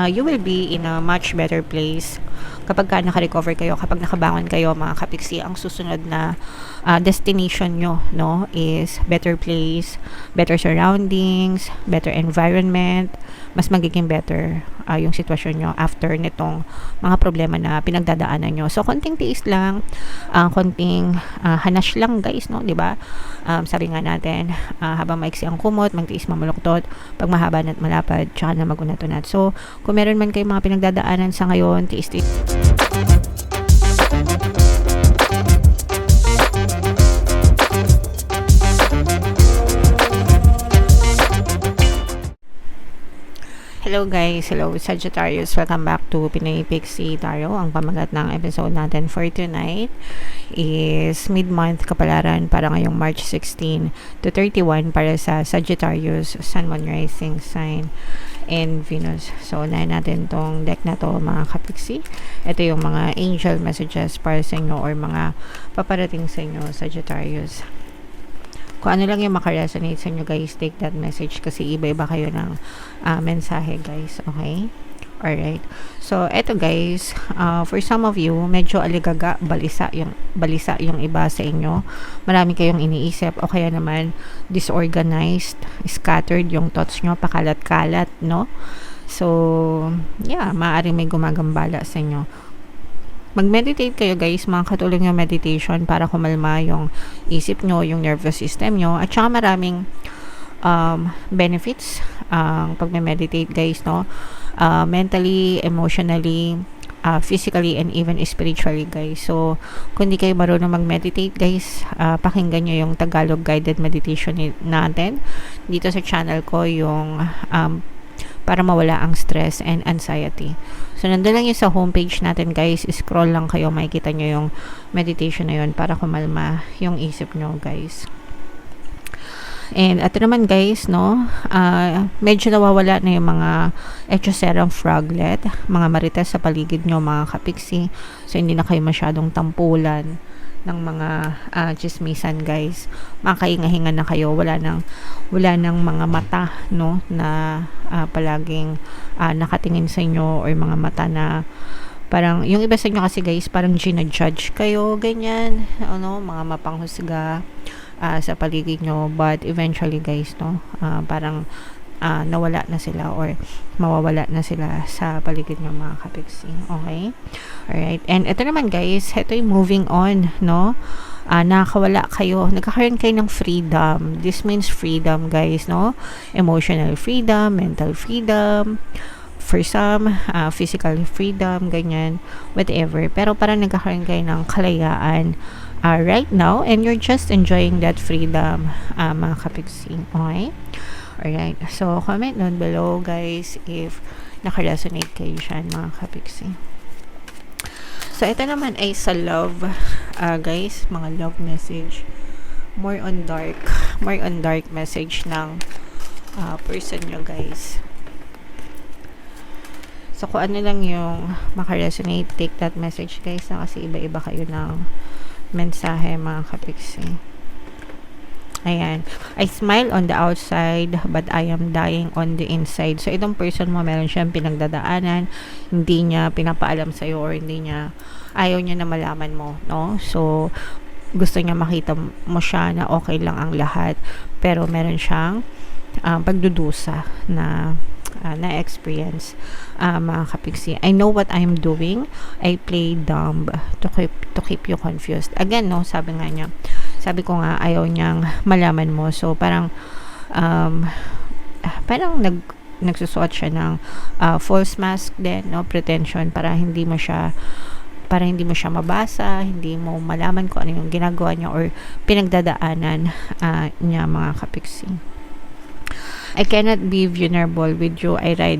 you will be in a much better place kapag ka naka-recover kayo, kapag nakabangon kayo mga kapiksi. Ang susunod na destination nyo, no, is better place, better surroundings, better environment, mas magiging better yung sitwasyon nyo after nitong mga problema na pinagdadaanan nyo. So, konting tiis lang, konting hanash lang guys, no, di ba? Sabi nga natin, habang maiksi ang kumot, magtiis mamuluktot, pag mahaba na't malapad, tsaka na magunat-unat. So, kung meron man kayong mga pinagdadaanan sa ngayon, tiis-tiis. Hello guys, hello Sagittarius, welcome back to Pinoy Pixie Tarot. Ang pamagat ng episode natin for tonight is mid-month kapalaran para ngayong March 16 to 31 para sa Sagittarius, Sun, Moon, Rising Sign, and Venus. So, unahin natin tong deck na to mga kapiksi. Ito yung mga angel messages para sa inyo or mga paparating sa inyo, Sagittarius. Kung ano lang yung makaresonate sa inyo guys, take that message kasi iba-iba kayo ng mensahe guys, okay? Alright. So, eto guys, for some of you, medyo aligaga, balisa yung iba sa inyo. Marami kayong iniisip o kaya naman disorganized, scattered yung thoughts nyo, pakalat-kalat, no? So, yeah, maaaring may gumagambala sa inyo. Mag-meditate kayo guys, mga katulong yung meditation para kumalma yung isip nyo, yung nervous system nyo, at saka maraming benefits ang pag-meditate guys, no? Mentally, emotionally, physically, and even spiritually guys. So, kung di kayo marunong mag-meditate guys, pakinggan nyo yung Tagalog guided meditation natin dito sa channel ko, yung para mawala ang stress and anxiety. So, nandun lang yun sa homepage natin guys. Scroll lang kayo, makikita nyo yung meditation na yun para kumalma yung isip nyo guys. And at naman guys, no, medyo nawawala na yung mga echoserang froglet, mga marites sa paligid nyo mga kapiksi. So, hindi na kayo masyadong tampulan ng mga chismisan guys. Makahinga-hinga na kayo, wala nang mga mata, no, na palaging nakatingin sa inyo, or mga mata na parang yung iba sa inyo kasi guys parang ginajudge kayo, ganyan, ano, mga mapanghusga sa paligid nyo, but eventually guys, no, parang nawala na sila or mawawala na sila sa paligid ng mga kapiksi. Okay? Alright. And ito naman guys, ito yung moving on, no? Nakakawala kayo, nagkakaroon kayo ng freedom. This means freedom guys, no? Emotional freedom, mental freedom, for some, physical freedom, ganyan, whatever. Pero parang nagkakaroon kayo ng kalayaan right now, and you're just enjoying that freedom, mga kapiksi. Okay? Alright, so comment down below guys if nakaresonate kayo dyan mga kapiksi. So ito naman ay sa love, guys, mga love message, more on dark message ng person nyo guys. So kung ano lang yung makaresonate, take that message guys, na kasi iba-iba kayo ng mensahe mga kapiksi. Ayan. I smile on the outside, but I am dying on the inside. So, itong person mo, meron siyang pinagdadaanan, hindi niya pinapaalam sa'yo, or ayaw niya na malaman mo, no? So, gusto niya makita mo siya na okay lang ang lahat, pero meron siyang pagdudusa na experience, mga kapiksi. I know what I'm doing. I play dumb to keep you confused. Again, no, sabi ko nga, ayaw niyang malaman mo. So, parang nagsusuot siya ng false mask din, no, pretension, para hindi mo siya mabasa, hindi mo malaman kung ano yung ginagawa niya or pinagdadaanan niya, mga kapiksi. I cannot be vulnerable with you. I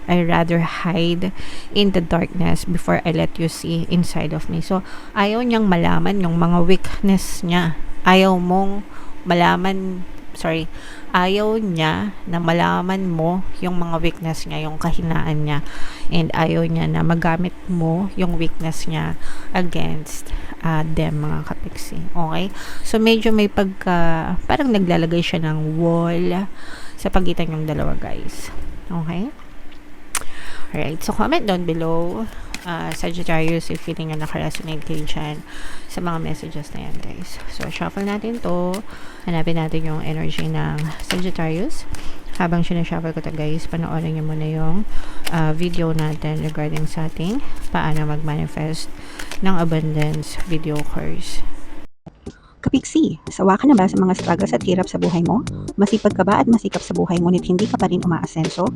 rather hide in the darkness before I let you see inside of me. So, ayaw niyang malaman yung mga weakness niya. Ayaw niya na malaman mo yung mga weakness niya, yung kahinaan niya. And ayaw niya na magamit mo yung weakness niya against them, mga kapiksi. Okay? So, medyo may parang naglalagay siya ng wall sa pagitan yung dalawa, guys. Okay? Alright, so comment down below, Sagittarius, if feeling nyo nakaresonate kayo dyan sa mga messages na yan, guys. So, shuffle natin to. Hanapin natin yung energy ng Sagittarius. Habang sinashuffle ko to, guys, panoorin nyo muna yung video natin regarding sa ating paano mag-manifest ng abundance video course. Kapiksi, sawa ka na ba sa mga struggles at hirap sa buhay mo? Masipag ka ba at masikap sa buhay ngunit hindi ka pa rin umaasenso?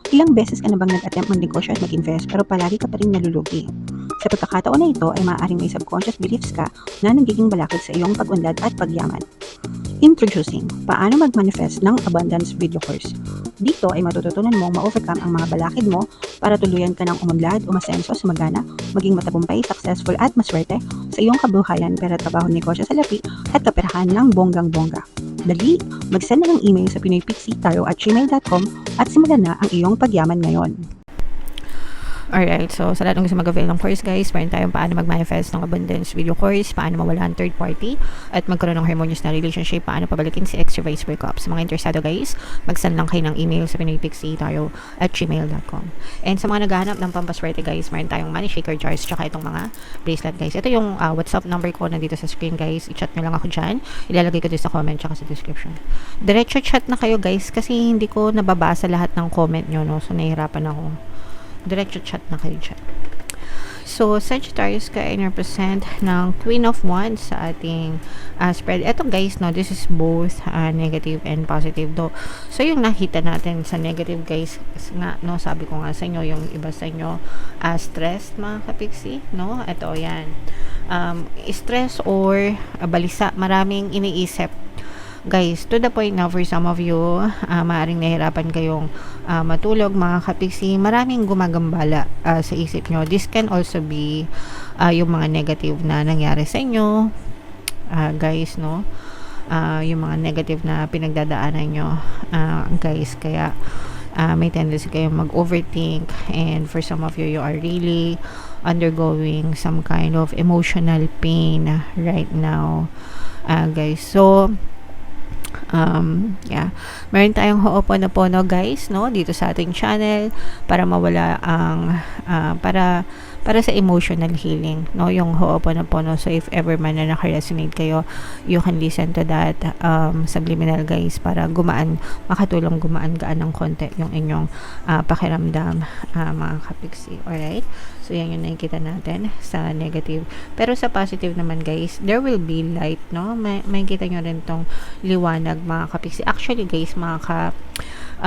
Ilang beses ka na bang nag-attempt mag-negosyo at mag-invest pero palagi ka pa rin nalulugi? Sa pagkakataon na ito ay maaaring may subconscious beliefs ka na nagiging balakid sa iyong pag-unlad at pagyaman. Introducing, paano mag-manifest ng abundance video course. Dito ay matututunan mong ma-overcome ang mga balakid mo para tuluyan ka ng umunlad, umasenso, sumagana, maging matagumpay, successful at maswerte sa iyong kabuhayan, pera, trabaho, negosyo, salapi at kaperahan ng bonggang-bongga. Dali, mag-send na ng email sa pinoypixie@gmail.com at simulan na ang iyong pagyaman ngayon. Alright, so sa lahat ng gusto mag-avail ng course, guys, meron tayong paano mag-manifest ng abundance video course, paano mawala ang third party, at magkaroon ng harmonious na relationship, paano pabalikin si ex reverse breakup. Sa mga interesado, guys, mag-send lang kayo ng email sa pinoypixie@gmail.com. And sa mga naghahanap ng pampaswerte, guys, meron tayong money shaker jars, tsaka itong mga bracelet, guys. Ito yung WhatsApp number ko nandito sa screen, guys. I-chat nyo lang ako dyan. Ilalagay ko din sa comment tsaka sa description. Diretso chat na kayo, guys, kasi hindi ko nababasa lahat ng comment nyo, no? So, nahihirapan ako. Diretso chat na kayo dyan. So, Sagittarius ka ay represent ng Queen of Wands sa ating spread. Eto, guys, no, this is both negative and positive do. So, yung nakita natin sa negative, guys, nga, no, sabi ko nga sa inyo, yung iba sa inyo stressed, mga kapiksi, no? Eto, yan. Stress or balisa, maraming iniisip, guys, to the point na for some of you, maaaring nahirapan kayong matulog, mga kapiksi, maraming gumagambala sa isip nyo. This can also be yung mga negative na nangyari sa inyo, guys, no? Yung mga negative na pinagdadaanan nyo, guys, kaya may tendency kayong mag-overthink, and for some of you, you are really undergoing some kind of emotional pain right now, guys. So, yeah, meron tayong Ho'oponopono, guys, no, dito sa ating channel para mawala ang para sa emotional healing, no, yung Ho'oponopono. So if ever man na naka-resonate kayo, you can listen to that subliminal, guys, para makatulong gumaan ng konti yung inyong pakiramdam, mga kapiksi. Alright, so yan yung nakikita natin sa negative. Pero sa positive naman, guys, there will be light, no? May kita nyo rin tong liwanag, mga kapiksi. Actually, guys,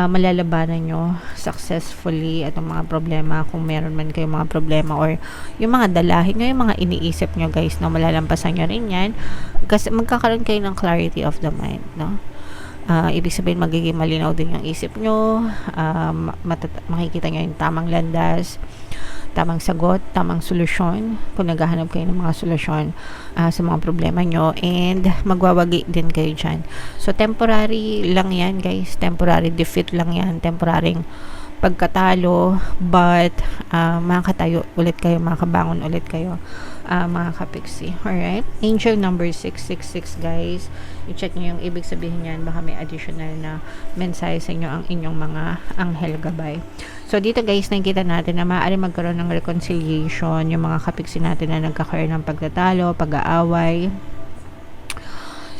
malalabanan nyo successfully itong mga problema, kung meron man kayong mga problema or yung mga dalahin nyo, yung mga iniisip nyo, guys, no, malalampasan nyo rin yan kasi magkakaroon kayo ng clarity of the mind, no? Ibig sabihin, magiging malinaw din yung isip nyo, makikita nyo yung tamang landas, tamang sagot, tamang solusyon kung naghahanap kayo ng mga solusyon sa mga problema nyo, and magwawagi din kayo dyan. So, temporary lang yan, guys. Temporary defeat lang yan. Temporaring pagkatalo, but makakatayo ulit kayo, makabangon ulit kayo, mga kapiksi. Alright? Angel number 666, guys. I-check nyo yung ibig sabihin yan. Baka may additional na mensahe sa inyo ang inyong mga anghel gabay. So, dito, guys, nakikita natin na maaari magkaroon ng reconciliation yung mga kapiksi natin na nagkakaroon ng pagtatalo, pag-aaway.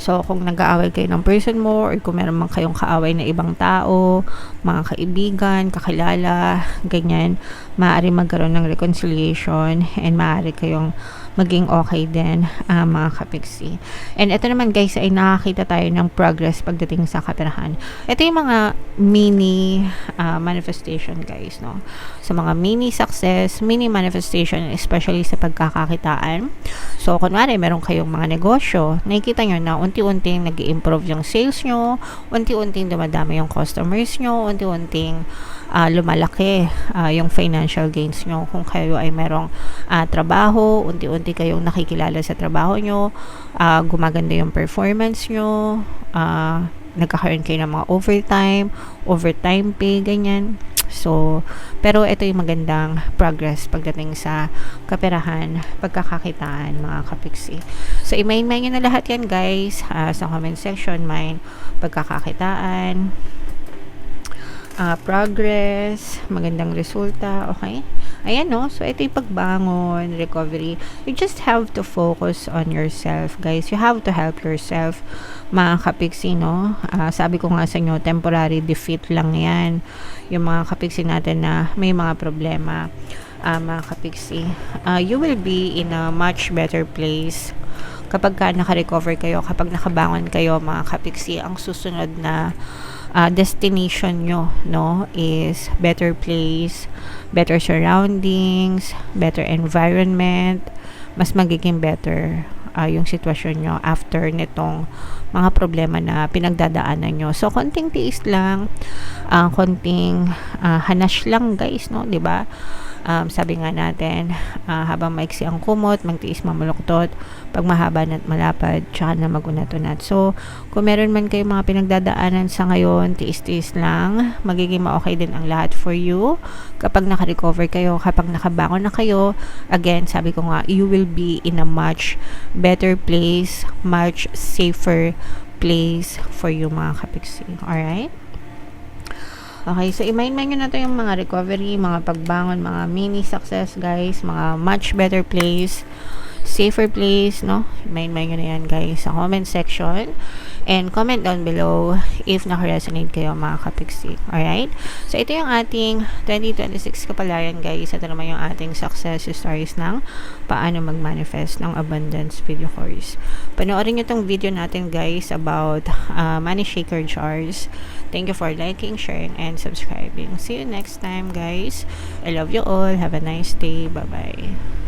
So, kung nag-aaway kayo ng person mo, or kung meron man kayong kaaway na ibang tao, mga kaibigan, kakilala, ganyan, maaari magkaroon ng reconciliation, and maaari kayong maging okay din, mga kapiksi. And ito naman, guys, ay nakakita tayo ng progress pagdating sa kaperahan. Ito yung mga mini manifestation, guys, no? So, mga mini success, mini manifestation, especially sa pagkakakitaan. So, kunwari, meron kayong mga negosyo, nakikita nyo na unti-unting nag-i-improve yung sales nyo, unti-unting dumadami yung customers nyo, unti-unting lumalaki yung financial gains nyo. Kung kayo ay merong trabaho, unti-unti kayong nakikilala sa trabaho nyo, gumaganda yung performance nyo, nagkakaroon kayo ng mga overtime pay, ganyan. So, pero ito yung magandang progress pagdating sa kaperahan, pagkakakitaan, mga kapiksi. So, i-main nyo na lahat yan, guys, sa comment section, pagkakakitaan, progress, magandang resulta, okay? Ayan, no? So, ito yung pagbangon, recovery. You just have to focus on yourself, guys. You have to help yourself, mga kapiksi, no? Sabi ko nga sa inyo, temporary defeat lang yan. Yung mga kapiksi natin na may mga problema, mga kapiksi. You will be in a much better place kapag ka naka-recover kayo, kapag nakabangon kayo, mga kapiksi. Ang susunod na destination nyo, no, is better place, better surroundings, better environment, mas magiging better yung sitwasyon nyo after nitong mga problema na pinagdadaanan nyo. So, konting tiis lang, konting hanash lang, guys, no, 'di ba? Sabi nga natin, habang maiksi ang kumot, magtiis mamuluktot, pag mahaba na't malapad, tsaka na magunat-unat. So, kung meron man kayo mga pinagdadaanan sa ngayon, tiis-tiis lang, magiging ma-okay din ang lahat for you. Kapag naka-recover kayo, kapag nakabangon na kayo, again, sabi ko nga, you will be in a much better place, much safer place for you, mga kapiksi. Alright? Okay, so i-mind nyo na to yung mga recovery, mga pagbangon, mga mini success, guys, mga much better place, safer place, no? I-mind nyo na yan, guys, sa comment section. And comment down below if naka-resonate kayo, mga kapiksi. Alright? So, ito yung ating 2026 kapalaran, guys. Ito naman yung ating success stories ng paano mag-manifest ng abundance video course. Panoorin nyo tong video natin, guys, about money shaker jars. Thank you for liking, sharing, and subscribing. See you next time, guys. I love you all. Have a nice day. Bye-bye.